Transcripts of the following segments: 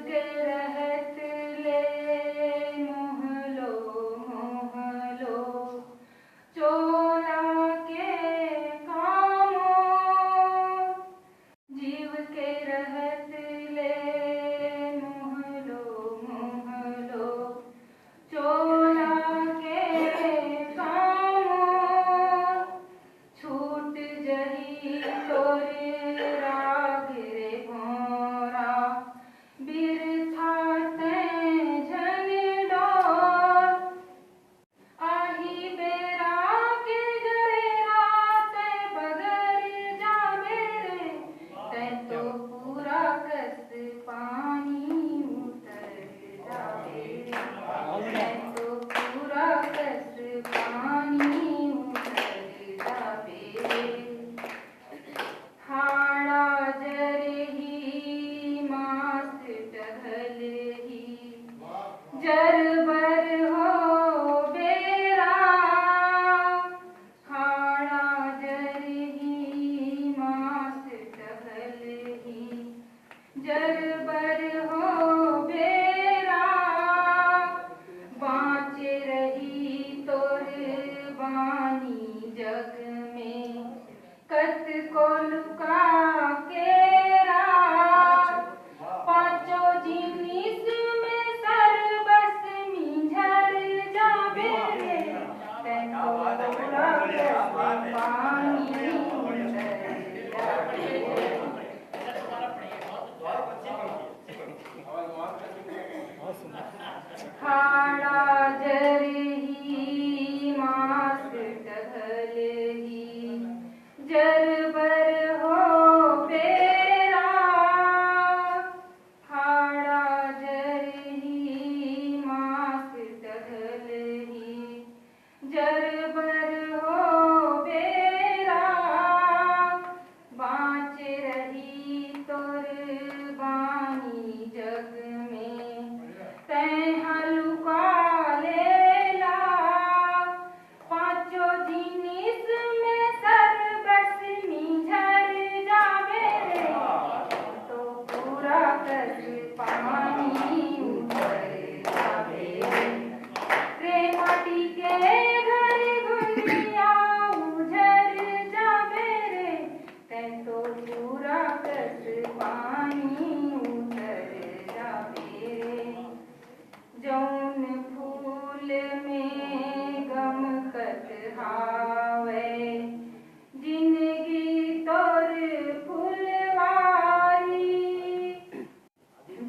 के रहत ले मोहलो मोहलो चोला के कामो जीव के रहत ले मोहलो मोहलो चोला के कामो छूट जही तोरे राग रे भोरा बिरथा तैं झन डोर आही बेरा के जरेरा तैं बगर जाबे रे तैं तो पूरा कस पानी उतर जाबे रे तैं तो पूरा कस पानी उतर जाबे रे हाड़ा जरही मास टहलही जरबर हो बेरा हाड़ा जरही मास टहलही जरबर हो बेरा बाँचे रही तोर बानी जग में कत को लुका केरा पाँचों जिनिस में सर्वस मिझर जाबे रे तैं तो पूरा कस पानी उतर जाबे रे हाड़ा जरही मास टहलही जरबर हो बेरा हाड़ा जरही मास टहलही जरबर हो बेरा बाँच रही तोर बानी जग में तैं हलुका लेला पाँचों जिनिस में सर्वस मिझर जाबे रे तो पूरा कस पानी उतर जाबे रे माटी के घर गुंदिया उझर जाबे रे तैं तो पूरा कस पानी उतर जाबे रे जौन फूल में गमकत हावे जिंदगी तोर फुलवारी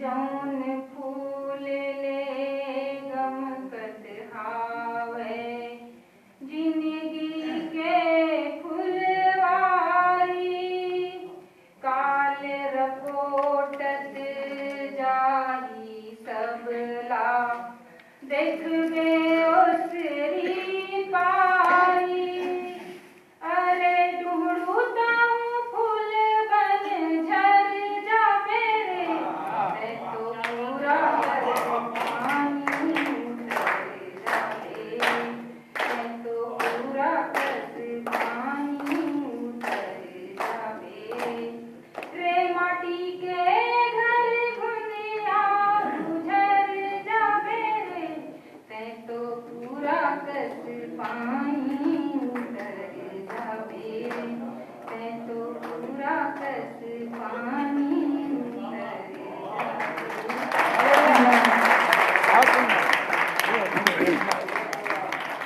जौन फूल ले गमकत हावे जिंदगी के फुलवारी काल रकोटत जाही सबला देखबे